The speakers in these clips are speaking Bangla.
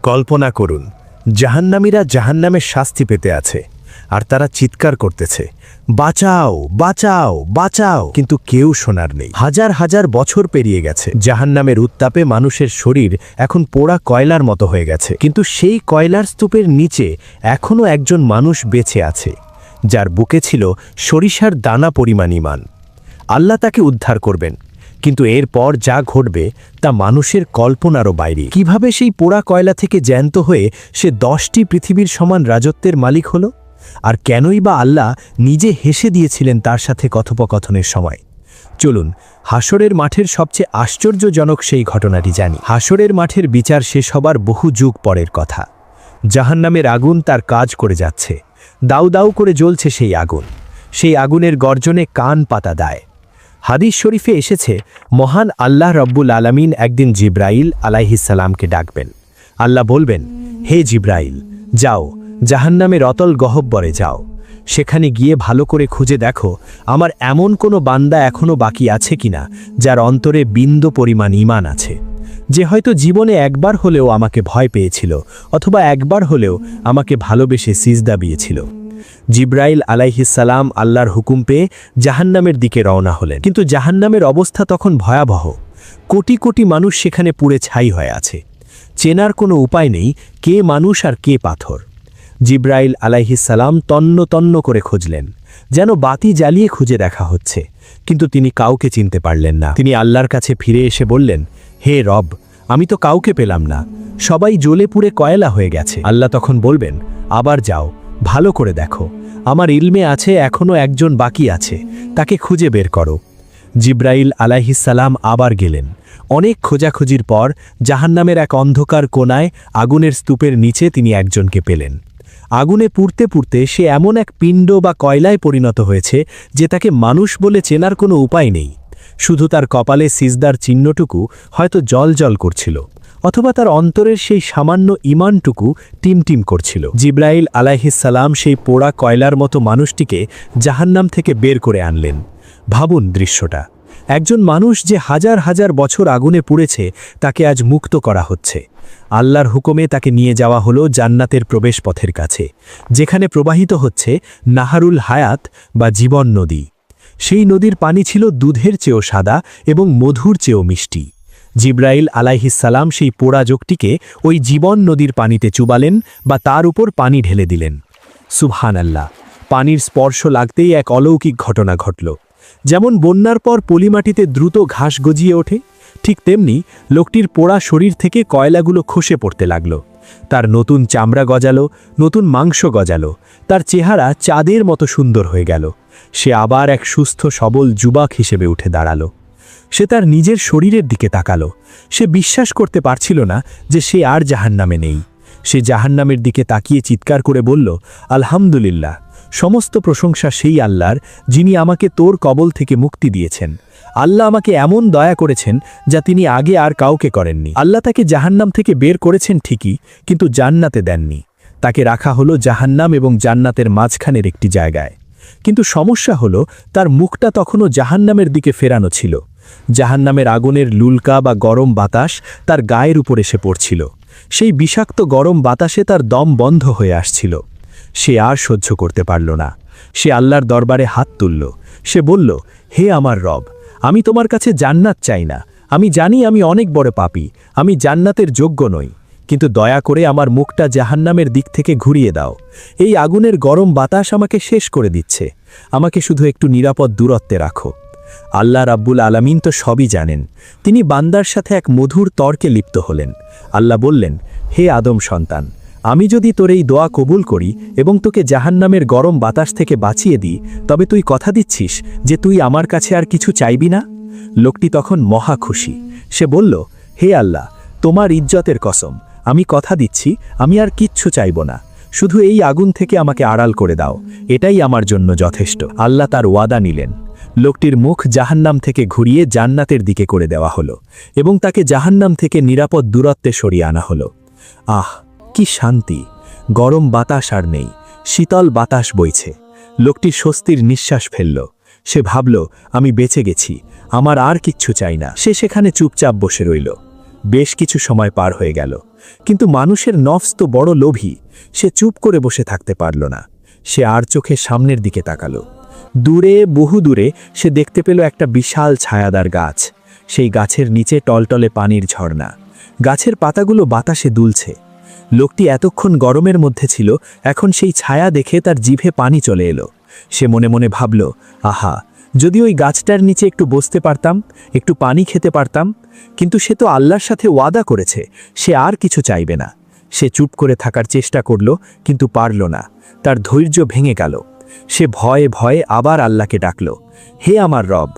কল্পনা করুন, জাহান্নামীরা জাহান্নামের শাস্তি পেতে আছে, আর তারা চিৎকার করতেছে, বাঁচাও বাঁচাও বাঁচাও, কিন্তু কেউ শোনার নেই। হাজার হাজার বছর পেরিয়ে গেছে, জাহান্নামের উত্তাপে মানুষের শরীর এখন পোড়া কয়লার মতো হয়ে গেছে, কিন্তু সেই কয়লার স্তূপের নিচে এখনও একজন মানুষ বেঁচে আছে, যার বুকে ছিল সরিষার দানা পরিমাণ ঈমান। আল্লাহ তাকে উদ্ধার করবেন, কিন্তু এরপর যা ঘটবে তা মানুষের কল্পনারও বাইরে। কিভাবে সেই পোড়া কয়লা থেকে জ্যান্ত হয়ে সে 10টি পৃথিবীর সমান রাজত্বের মালিক হল? আর কেনই বা আল্লাহ নিজে হেসে দিয়েছিলেন তার সাথে কথোপকথনের সময়? চলুন হাসরের মাঠের সবচেয়ে আশ্চর্যজনক সেই ঘটনাটি জানি। হাসরের মাঠের বিচার শেষ হবার বহু যুগ পরের কথা। জাহান্নামের আগুন তার কাজ করে যাচ্ছে, দাউ দাউ করে জ্বলছে সেই আগুন। সেই আগুনের গর্জনে কান পাতা দেয়। হাদিস শরীফে এসেছে, মহান আল্লাহ রব্বুল আলামিন একদিন জিব্রাইল আলাইহিসসালামকে ডাকবেন। আল্লাহ বলবেন, হে জিব্রাইল, যাও জাহান্নামের অতল গহ্বরে যাও, সেখানে গিয়ে ভালো করে খুঁজে দেখো আমার এমন কোনো বান্দা এখনও বাকি আছে কিনা যার অন্তরে বিন্দু পরিমাণ ঈমান আছে, যে হয়তো জীবনে একবার হলেও আমাকে ভয় পেয়েছিল অথবা একবার হলেও আমাকে ভালোবেসে সিজদা দিয়েছিল। জিব্রাইল আলাইহিসসালাম আল্লাহর হুকুম পেয়ে জাহান্নামের দিকে রওনা হলেন, কিন্তু জাহান্নামের অবস্থা তখন ভয়াবহ। কোটি কোটি মানুষ সেখানে পুড়ে ছাই হয়ে আছে, চেনার কোনো উপায় নেই কে মানুষ আর কে পাথর। জিব্রাইল আলাইহিসসালাম তন্ন তন্ন করে খুঁজলেন, যেন বাতি জ্বালিয়ে খুঁজে দেখা হচ্ছে, কিন্তু তিনি কাউকে চিনতে পারলেন না। তিনি আল্লাহর কাছে ফিরে এসে বললেন, হে রব, আমি তো কাউকে পেলাম না, সবাই জ্বলে পুড়ে কয়লা হয়ে গেছে। আল্লাহ তখন বলবেন, আবার যাও, ভালো করে দেখো, আমার ইলমে আছে এখনও একজন বাকি আছে, তাকে খুঁজে বের করো। জিব্রাইল আলাইহিসসালাম আবার গেলেন। অনেক খোঁজাখুঁজির পর জাহান্নামের এক অন্ধকার কোণায় আগুনের স্তূপের নিচে তিনি একজনকে পেলেন। আগুনে পুড়তে পুড়তে সে এমন এক পিণ্ড বা কয়লায় পরিণত হয়েছে যে তাকে মানুষ বলে চেনার কোনো উপায় নেই। শুধু তার কপালে সিজদার চিহ্নটুকু হয়তো জল জল করছিল, অথবা তার অন্তরের সেই সামান্য ঈমানটুকু টিমটিম করছিল। জিব্রাইল আলাইহিসসালাম সেই পোড়া কয়লার মতো মানুষটিকে জাহান্নাম থেকে বের করে আনলেন। ভাবুন দৃশ্যটা, একজন মানুষ যে হাজার হাজার বছর আগুনে পুড়েছে তাকে আজ মুক্ত করা হচ্ছে। আল্লাহর হুকুমে তাকে নিয়ে যাওয়া হলো জান্নাতের প্রবেশপথের কাছে, যেখানে প্রবাহিত হচ্ছে নাহারুল হায়াত বা জীবন নদী। সেই নদীর পানি ছিল দুধের চেয়েও সাদা এবং মধুর চেয়েও মিষ্টি। জিব্রাইল আলাইহিসসালাম সেই পোড়া যোগটিকে ওই জীবন নদীর পানিতে চুবালেন বা তার উপর পানি ঢেলে দিলেন। সুবহানাল্লাহ! পানির স্পর্শ লাগতেই এক অলৌকিক ঘটনা ঘটল। যেমন বন্যার পর পলিমাটিতে দ্রুত ঘাস গজিয়ে ওঠে, ঠিক তেমনি লোকটির পোড়া শরীর থেকে কয়লাগুলো খসে পড়তে লাগল। তার নতুন চামড়া গজালো, নতুন মাংস গজালো, তার চেহারা চাঁদের মতো সুন্দর হয়ে গেল। সে আবার এক সুস্থ সবল যুবক হিসেবে উঠে দাঁড়ালো। সে তার নিজের শরীরের দিকে তাকালো। সে বিশ্বাস করতে পারছিল না যে সে আর জাহান্নামে নেই। সে জাহান্নামের দিকে তাকিয়ে চিৎকার করে বলল, আলহামদুলিল্লাহ, সমস্ত প্রশংসা সেই আল্লাহর, যিনি আমাকে তোর কবল থেকে মুক্তি দিয়েছেন। আল্লাহ আমাকে এমন দয়া করেছেন যা তিনি আগে আর কাউকে করেননি। আল্লাহ তাকে জাহান্নাম থেকে বের করেছেন ঠিকই, কিন্তু জান্নাতে দেননি। তাকে রাখা হলো জাহান্নাম এবং জান্নাতের মাঝখানের একটি জায়গায়। কিন্তু সমস্যা হলো তার মুখটা তখনও জাহান্নামের দিকে ফেরানো ছিল। জাহান্নামের আগুনের লুলকা বা গরম বাতাস তার গায়ের উপর এসে পড়ছিল। সেই বিষাক্ত গরম বাতাসে তার দম বন্ধ হয়ে আসছিল। সে আর সহ্য করতে পারল না। সে আল্লাহর দরবারে হাত তুলল। সে বলল, হে আমার রব, আমি তোমার কাছে জান্নাত চাই না। আমি জানি আমি অনেক বড় পাপী, আমি জান্নাতের যোগ্য নই, কিন্তু দয়া করে আমার মুখটা জাহান্নামের দিক থেকে ঘুরিয়ে দাও। এই আগুনের গরম বাতাস আমাকে শেষ করে দিচ্ছে। আমাকে শুধু একটু নিরাপদ দূরত্বে রাখো। আল্লাহ রাব্বুল আলামিন তো সবই জানেন। তিনি বান্দার সাথে এক মধুর তর্কে লিপ্ত হলেন। আল্লাহ বললেন, হে আদম সন্তান, আমি যদি তোর এই দোয়া কবুল করি এবং তোকে জাহান্নামের গরম বাতাস থেকে বাঁচিয়ে দিই, তবে তুই কথা দিচ্ছিস যে তুই আমার কাছে আর কিছু চাইবি না? লোকটি তখন মহা খুশি। সে বলল, হে আল্লাহ, তোমার ইজ্জতের কসম, আমি কথা দিচ্ছি আমি আর কিচ্ছু চাইব না। শুধু এই আগুন থেকে আমাকে আড়াল করে দাও, এটাই আমার জন্য যথেষ্ট। আল্লাহ তার ওয়াদা নিলেন। লোকটির মুখ জাহান্নাম থেকে ঘুরিয়ে জান্নাতের দিকে করে দেওয়া হলো এবং তাকে জাহান্নাম থেকে নিরাপদ দূরত্বে সরিয়ে আনা হলো। আহ, কি শান্তি! গরম বাতাস আর নেই, শীতল বাতাস বইছে। লোকটি স্বস্তির নিঃশ্বাস ফেলল। সে ভাবল, আমি বেঁচে গেছি, আমার আর কিচ্ছু চাই না। সে সেখানে চুপচাপ বসে রইল। বেশ কিছু সময় পার হয়ে গেল, কিন্তু মানুষের নফস তো বড় লোভী, সে চুপ করে বসে থাকতে পারল না। সে আর চোখে সামনের দিকে তাকালো। দূরে, বহু দূরে সে দেখতে পেল একটা বিশাল ছায়াদার গাছ। সেই গাছের নিচে টলটলে পানির ঝর্ণা, গাছের পাতাগুলো বাতাসে দুলছে। লোকটি এতক্ষণ গরমের মধ্যে ছিল, এখন সেই ছায়া দেখে তার জিভে পানি চলে এলো। সে মনে মনে ভাবল, আহা, যদি ওই গাছটার নিচে একটু বসতে পারতাম, একটু পানি খেতে পারতাম। কিন্তু সে তো আল্লাহর সাথে ওয়াদা করেছে, সে আর কিছু চাইবে না। সে চুপ করে থাকার চেষ্টা করল, কিন্তু পারল না। তার ধৈর্য ভেঙে গেল। সে ভয়ে ভয়ে আবার আল্লাহকে ডাকল, হে আমার রব।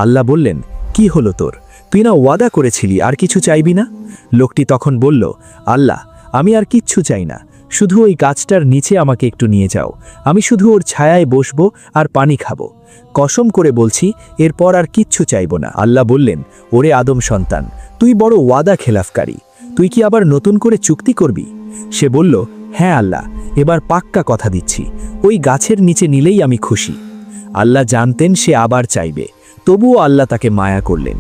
আল্লাহ বললেন, কি হলো তোর? তুই না ওয়াদা করেছিলি আর কিছু চাইবি না? লোকটি তখন বলল, আল্লাহ, আমি আর কিচ্ছু চাই না, শুধু ওই গাছটার নিচে আমাকে একটু নিয়ে যাও। আমি শুধু ওর ছায়ায় বসবো আর পানি খাবো। কসম করে বলছি, এরপর আর কিচ্ছু চাইব না। আল্লাহ বললেন, ওরে আদম সন্তান, তুই বড় ওয়াদা খেলাফকারী, তুই কি আবার নতুন করে চুক্তি করবি? সে বলল, হ্যাঁ আল্লাহ, এবার পাক্কা কথা দিচ্ছি, ওই গাছের নিচে নিলেই আমি খুশি। আল্লাহ জানতেন সে আবার চাইবে, তবুও আল্লাহ তাকে মায়া করলেন।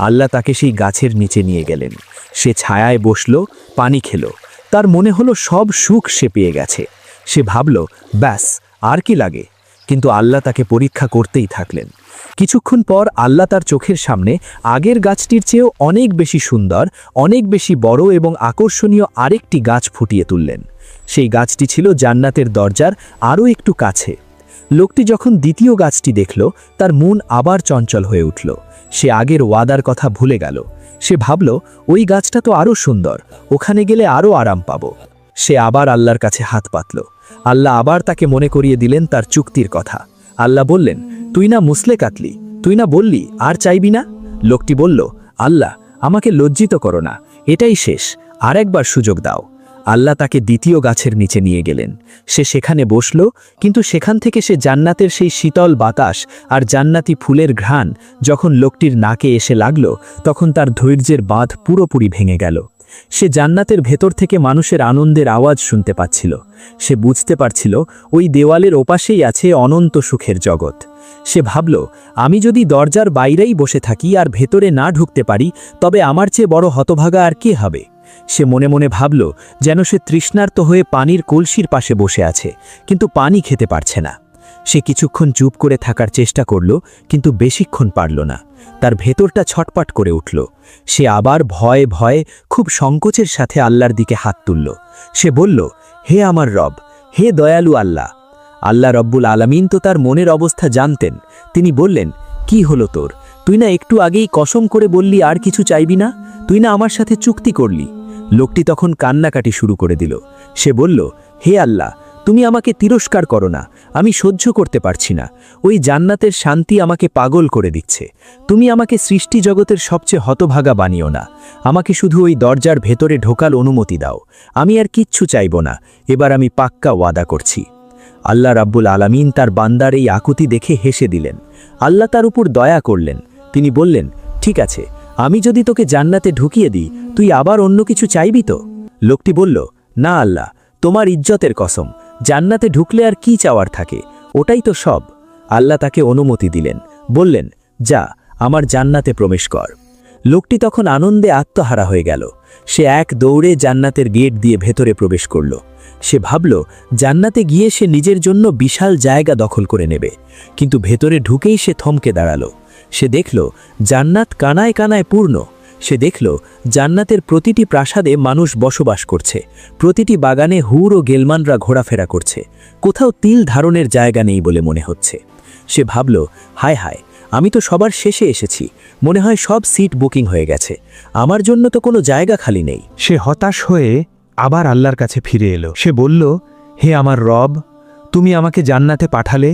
আল্লাহ তাকে সেই গাছের নিচে নিয়ে গেলেন। সে ছায়ায় বসল, পানি খেল। তার মনে হলো সব সুখ সে পেয়ে গেছে। সে ভাবল, ব্যাস, আর কি লাগে? কিন্তু আল্লাহ তাকে পরীক্ষা করতেই থাকলেন। কিছুক্ষণ পর আল্লাহ তার চোখের সামনে আগের গাছটির চেয়েও অনেক বেশি সুন্দর, অনেক বেশি বড় এবং আকর্ষণীয় আরেকটি গাছ ফুটিয়ে তুললেন। সেই গাছটি ছিল জান্নাতের দরজার আরও একটু কাছে। লোকটি যখন দ্বিতীয় গাছটি দেখল, তার মন আবার চঞ্চল হয়ে উঠল। সে আগের ওয়াদার কথা ভুলে গেল। সে ভাবল, ওই গাছটা তো আরও সুন্দর, ওখানে গেলে আরও আরাম পাব। সে আবার আল্লাহর কাছে হাত পাতল। আল্লাহ আবার তাকে মনে করিয়ে দিলেন তার চুক্তির কথা। আল্লাহ বললেন, তুই না মুসলে কাতলি, তুই না বললি আর চাইবি না? লোকটি বলল, আল্লাহ, আমাকে লজ্জিত করো না, এটাই শেষ, আর একবার সুযোগ দাও। আল্লাহ তাকে দ্বিতীয় গাছের নিচে নিয়ে গেলেন। সে সেখানে বসল, কিন্তু সেখান থেকে সে জান্নাতের সেই শীতল বাতাস আর জান্নাতি ফুলের ঘ্রাণ যখন লোকটির নাকে এসে লাগল, তখন তার ধৈর্যের বাঁধ পুরোপুরি ভেঙে গেল। সে জান্নাতের ভেতর থেকে মানুষের আনন্দের আওয়াজ শুনতে পাচ্ছিল। সে বুঝতে পারছিল ওই দেওয়ালের ওপাশেই আছে অনন্ত সুখের জগৎ। সে ভাবল, আমি যদি দরজার বাইরেই বসে থাকি আর ভেতরে না ঢুকতে পারি, তবে আমার চেয়ে বড় হতভাগা আর কে হবে? সে মনে মনে ভাবল, যেন সে তৃষ্ণার্ত হয়ে পানির কলসির পাশে বসে আছে, কিন্তু পানি খেতে পারছে না। সে কিছুক্ষণ চুপ করে থাকার চেষ্টা করল, কিন্তু বেশিক্ষণ পারল না। তার ভেতরটা ছটপট করে উঠল। সে আবার ভয়ে ভয়ে খুব সংকোচের সাথে আল্লাহর দিকে হাত তুলল। সে বলল, হে আমার রব, হে দয়ালু আল্লাহ। আল্লাহ রব্বুল আলামিন তো তার মনের অবস্থা জানতেন। তিনি বললেন, কি হলো তোর? তুই না একটু আগেই কসম করে বললি আর কিছু চাইবি না? তুই না আমার সাথে চুক্তি করলি? লোকটি তখন কান্নাকাটি শুরু করে দিল। সে বলল, হে আল্লাহ, তুমি আমাকে তিরস্কার করো না, আমি সহ্য করতে পারছি না। ওই জান্নাতের শান্তি আমাকে পাগল করে দিচ্ছে। তুমি আমাকে সৃষ্টি জগতের সবচেয়ে হতভাগা বানিও না। আমাকে শুধু ওই দরজার ভেতরে ঢোকার অনুমতি দাও। আমি আর কিচ্ছু চাইব না, এবার আমি পাক্কা ওয়াদা করছি। আল্লাহ রাব্বুল আলামিন তার বান্দার এই আকুতি দেখে হেসে দিলেন। আল্লাহ তার উপর দয়া করলেন। তিনি বললেন, ঠিক আছে, আমি যদি তোকে জান্নাতে ঢুকিয়ে দিই, তুই আবার অন্য কিছু চাইবি তো? লোকটি বলল, না আল্লাহ, তোমার ইজ্জতের কসম, জান্নাতে ঢুকলে আর কি চাওয়ার থাকে, ওটাই তো সব। আল্লাহ তাকে অনুমতি দিলেন, বললেন, যা, আমার জান্নাতে প্রবেশ কর। লোকটি তখন আনন্দে আত্মহারা হয়ে গেল। সে এক দৌড়ে জান্নাতের গেট দিয়ে ভেতরে প্রবেশ করল। সে ভাবল, জান্নাতে গিয়ে সে নিজের জন্য বিশাল জায়গা দখল করে নেবে। কিন্তু ভেতরে ঢুকেই সে থমকে দাঁড়ালো। সে দেখল জান্নাত কানায় কানায় পূর্ণ। সে দেখল জান্নাতের প্রতিটি প্রাসাদে মানুষ বসবাস করছে, প্রতিটি বাগানে হুর ও গেলমানরা ঘোরাফেরা করছে। কোথাও তিল ধারণের জায়গা নেই বলে মনে হচ্ছে। সে ভাবল, হায় হায়, আমি তো সবার শেষে এসেছি, মনে হয় সব সিট বুকিং হয়ে গেছে, আমার জন্য তো কোনো জায়গা খালি নেই। সে হতাশ হয়ে আবার আল্লাহর কাছে ফিরে এলো। সে বলল, হে আমার রব, তুমি আমাকে জান্নাতে পাঠালে,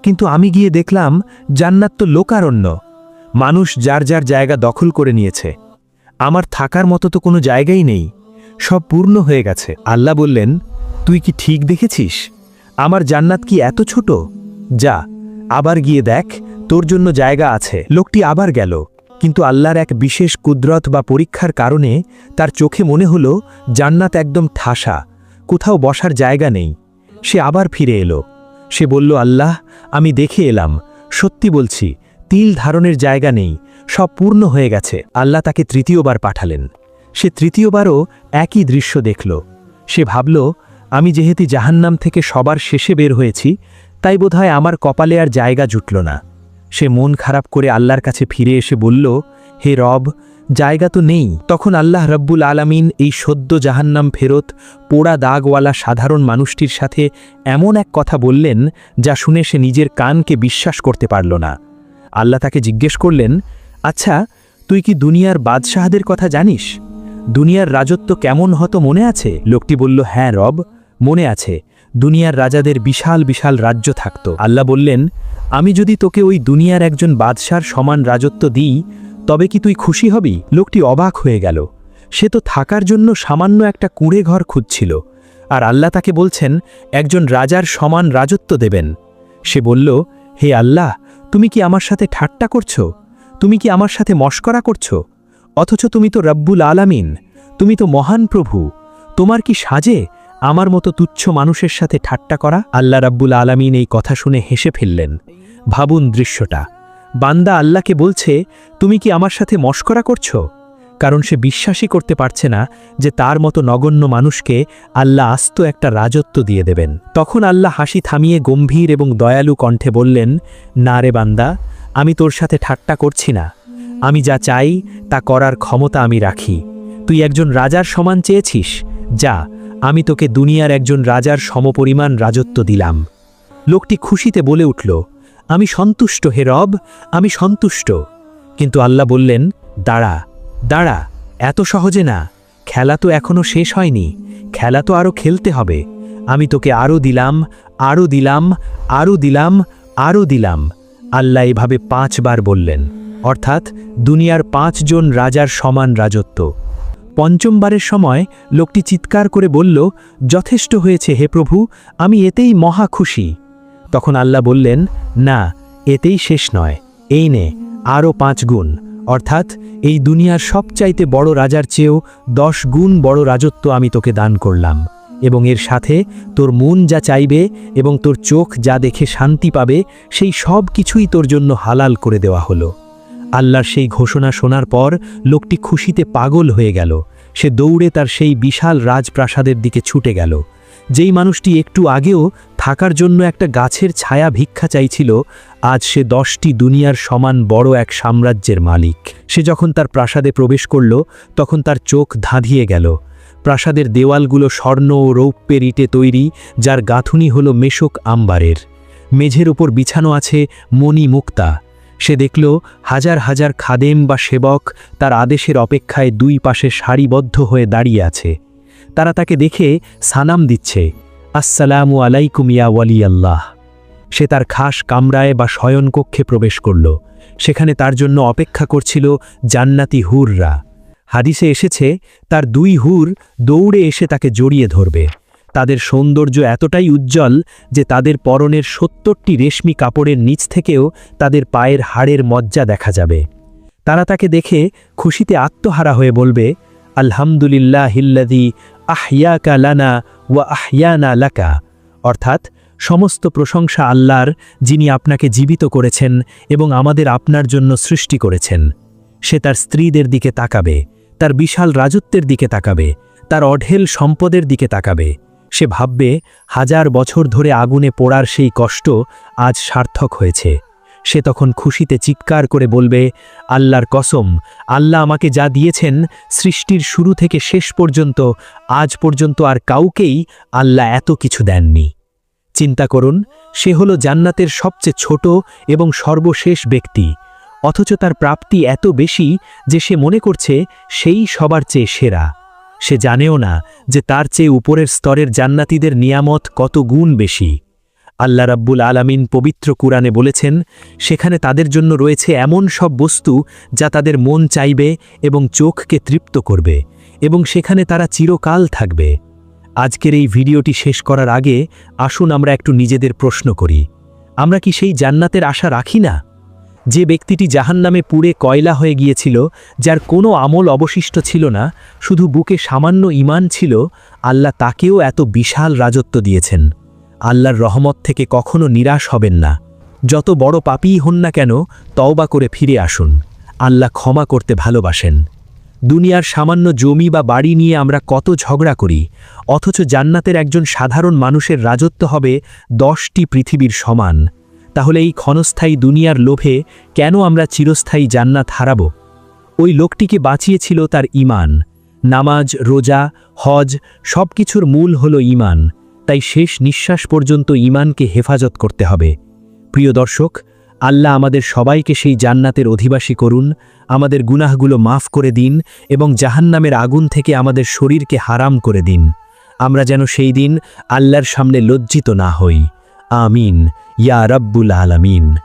কিন্তু আমি গিয়ে দেখলাম জান্নাত তো লোকারণ্য। মানুষ যার যার জায়গা দখল করে নিয়েছে। আমার থাকার মতো তো কোনো জায়গাই নেই, সব পূর্ণ হয়ে গেছে। আল্লাহ বললেন, তুই কি ঠিক দেখেছিস? আমার জান্নাত কি এত ছোট? যা, আবার গিয়ে দেখ, তোর জন্য জায়গা আছে। লোকটি আবার গেল, কিন্তু আল্লাহর এক বিশেষ কুদরত বা পরীক্ষার কারণে তার চোখে মনে হলো জান্নাত একদম ঠাসা, কোথাও বসার জায়গা নেই। সে আবার ফিরে এলো। সে বলল, আল্লাহ, আমি দেখে এলাম, সত্যি বলছি, তিল ধারণের জায়গা নেই, সব পূর্ণ হয়ে গেছে। আল্লাহ তাকে তৃতীয়বার পাঠালেন। সে তৃতীয়বারও একই দৃশ্য দেখল। সে ভাবল, আমি যেহেতু জাহান্নাম থেকে সবার শেষে বের হয়েছি, তাই বোধহয় আমার কপালে আর জায়গা জুটল না। সে মন খারাপ করে আল্লাহর কাছে ফিরে এসে বলল, হে রব, জায়গা তো নেই। তখন আল্লাহ রব্বুল আলামিন এই সদ্য জাহান্নাম ফেরত পোড়া দাগওয়ালা সাধারণ মানুষটির সাথে এমন এক কথা বললেন, যা শুনে সে নিজের কানকে বিশ্বাস করতে পারল না। আল্লাহ তাকে জিজ্ঞেস করলেন, আচ্ছা, তুই কি দুনিয়ার বাদশাহদের কথা জানিস? দুনিয়ার রাজত্ব কেমন হতো মনে আছে? লোকটি বলল, হ্যাঁ রব, মনে আছে। দুনিয়ার রাজাদের বিশাল বিশাল রাজ্য থাকত। আল্লাহ বললেন, আমি যদি তোকে ওই দুনিয়ার একজন বাদশার সমান রাজত্ব দিই, তবে কি তুই খুশি হবি? লোকটি অবাক হয়ে গেল। সে তো থাকার জন্য সামান্য একটা কুঁড়ে ঘর খুঁজছিল, আর আল্লাহ তাকে বলছেন একজন রাজার সমান রাজত্ব দেবেন। সে বলল, হে আল্লাহ, তুমি কি আমার সাথে ঠাট্টা করছো? তুমি কি আমার সাথে মশকরা করছো? অথচ তুমি তো রব্বুল আলামিন, তুমি তো মহান প্রভু। তোমার কি সাজে আমার মতো তুচ্ছ মানুষের সাথে ঠাট্টা করা? আল্লাহ রব্বুল আলামিন এই কথা শুনে হেসে ফেললেন। ভাবুন দৃশ্যটা, বান্দা আল্লাহকে বলছে, তুমি কি আমার সাথে মশকরা করছো? কারণ সে বিশ্বাসই করতে পারছে না যে তার মতো নগণ্য মানুষকে আল্লাহ আস্ত একটা রাজত্ব দিয়ে দেবেন। তখন আল্লাহ হাসি থামিয়ে গম্ভীর এবং দয়ালু কণ্ঠে বললেন, না রে বান্দা, আমি তোর সাথে ঠাট্টা করছি না। আমি যা চাই তা করার ক্ষমতা আমি রাখি। তুই একজন রাজার সমান চেয়েছিস, যা, আমি তোকে দুনিয়ার একজন রাজার সমপরিমাণ রাজত্ব দিলাম। লোকটি খুশিতে বলে উঠল, আমি সন্তুষ্ট হে রব, আমি সন্তুষ্ট। কিন্তু আল্লাহ বললেন, দাঁড়া দাঁড়া, এত সহজে না, খেলা তো এখনো শেষ হয়নি, খেলা তো আরও খেলতে হবে। আমি তোকে আরও দিলাম, আরও দিলাম, আরও দিলাম, আরও দিলাম। আল্লাহ এভাবে 5 বার বললেন, অর্থাৎ দুনিয়ার 5 জন রাজার সমান রাজত্ব। 5মবারের সময় লোকটি চিৎকার করে বলল, যথেষ্ট হয়েছে হে প্রভু, আমি এতেই মহা খুশি। তখন আল্লাহ বললেন, না, এতেই শেষ নয়, এই নে আরও 5 গুণ, অর্থাৎ এই দুনিয়ার সবচাইতে বড় রাজার চেয়েও 10 গুণ বড় রাজত্ব আমি তোকে দান করলাম, এবং এর সাথে তোর মন যা চাইবে এবং তোর চোখ যা দেখে শান্তি পাবে, সেই সব কিছুই তোর জন্য হালাল করে দেওয়া হলো। আল্লাহর সেই ঘোষণা শোনার পর লোকটি খুশিতে পাগল হয়ে গেল। সে দৌড়ে তার সেই বিশাল রাজপ্রাসাদের দিকে ছুটে গেল। যেই মানুষটি একটু আগেও থাকার জন্য একটা গাছের ছায়া ভিক্ষা চাইছিল, আজ সে 10টি দুনিয়ার সমান বড় এক সাম্রাজ্যের মালিক। সে যখন তার প্রাসাদে প্রবেশ করল, তখন তার চোখ ধাঁধিয়ে গেল। প্রাসাদের দেওয়ালগুলো স্বর্ণ ও রৌপ্যের ইটে তৈরি, যার গাঁথুনি হল মেশক আম্বারের। মেঝের ওপর বিছানো আছে মণি মুক্তা। সে দেখল হাজার হাজার খাদেম বা সেবক তার আদেশের অপেক্ষায় 2 পাশে সারিবদ্ধ হয়ে দাঁড়িয়ে আছে। তারা তাকে দেখে সালাম দিচ্ছে, আসসালামু আলাইকুম ইয়া ওয়ালি আল্লাহ। সে তার খাস কামরায় বা শয়নকক্ষে প্রবেশ করল। সেখানে তার জন্য অপেক্ষা করছিল জান্নাতি হুররা। হাদিসে এসেছে, তার 2 হুর দৌড়ে এসে তাকে জড়িয়ে ধরবে। তাদের সৌন্দর্য এতটাই উজ্জ্বল যে তাদের পরনের 70টি রেশমি কাপড়ের নিচ থেকেও তাদের পায়ের হাড়ের মজ্জা দেখা যাবে। তারা তাকে দেখে খুশিতে আত্মহারা হয়ে বলবে, আলহামদুলিল্লাহিল্লাযী আহইয়াকা লানা ওয়া আহইয়ানা লাকা, অর্থাৎ সমস্ত প্রশংসা আল্লাহর, যিনি আপনাকে জীবিত করেছেন এবং আমাদের আপনার জন্য সৃষ্টি করেছেন। সে তার স্ত্রীদের দিকে তাকাবে, তার বিশাল রাজত্বের দিকে তাকাবে, তার অঢেল সম্পদের দিকে তাকাবে। সে ভাববে, 1000 বছর ধরে আগুনে পোড়ার সেই কষ্ট আজ সার্থক হয়েছে। সে তখন খুশিতে চিৎকার করে বলবে, আল্লাহর কসম, আল্লাহ আমাকে যা দিয়েছেন, সৃষ্টির শুরু থেকে শেষ পর্যন্ত আজ পর্যন্ত আর কাউকেই আল্লাহ এত কিছু দেননি। চিন্তা করুন, সে হলো জান্নাতের সবচেয়ে ছোট এবং সর্বশেষ ব্যক্তি, অথচ তার প্রাপ্তি এত বেশি যে সে মনে করছে সেই সবার চেয়ে সেরা। সে জানেও না যে তার চেয়ে উপরের স্তরের জান্নাতীদের নিয়ামত কত গুণ বেশি। আল্লাহ রাব্বুল আলামিন পবিত্র কুরআনে বলেছেন, সেখানে তাদের জন্য রয়েছে এমন সব বস্তু যা তাদের মন চাইবে এবং চোখকে তৃপ্ত করবে, এবং সেখানে তারা চিরকাল থাকবে। আজকের এই ভিডিওটি শেষ করার আগে আসুন আমরা একটু নিজেদের প্রশ্ন করি, আমরা কি সেই জান্নাতের আশা রাখি না? যে ব্যক্তিটি জাহান্নামে পুড়ে কয়লা হয়ে গিয়েছিল, যার কোনো আমল অবশিষ্ট ছিল না, শুধু বুকে সামান্য ঈমান ছিল, আল্লাহ তাকেও এত বিশাল রাজত্ব দিয়েছেন। আল্লাহর রহমত থেকে কখনো নিরাশ হবেন না। যত বড় পাপীই হন না কেন, তওবা করে ফিরে আসুন। আল্লাহ ক্ষমা করতে ভালোবাসেন। দুনিয়ার সামান্য জমি বা বাড়ি নিয়ে আমরা কত ঝগড়া করি, অথচ জান্নাতের একজন সাধারণ মানুষের রাজত্ব হবে 10টি পৃথিবীর সমান। তাহলে এই ক্ষণস্থায়ী দুনিয়ার লোভে কেন আমরা চিরস্থায়ী জান্নাত হারাব? ওই লোকটিকে বাঁচিয়েছিল তার ঈমান। নামাজ, রোজা, হজ সবকিছুর মূল হল ঈমান। তাই শেষ নিঃশ্বাস পর্যন্ত ঈমানকে হেফাজত করতে হবে। প্রিয় দর্শক, আল্লাহ আমাদের সবাইকে সেই জান্নাতের অধিবাসী করুন, আমাদের গুনাহগুলো মাফ করে দিন এবং জাহান্নামের আগুন থেকে আমাদের শরীরকে হারাম করে দিন। আমরা যেন সেই দিন আল্লাহর সামনে লজ্জিত না হই। আমিন ইয়া রাব্বুল আলামিন।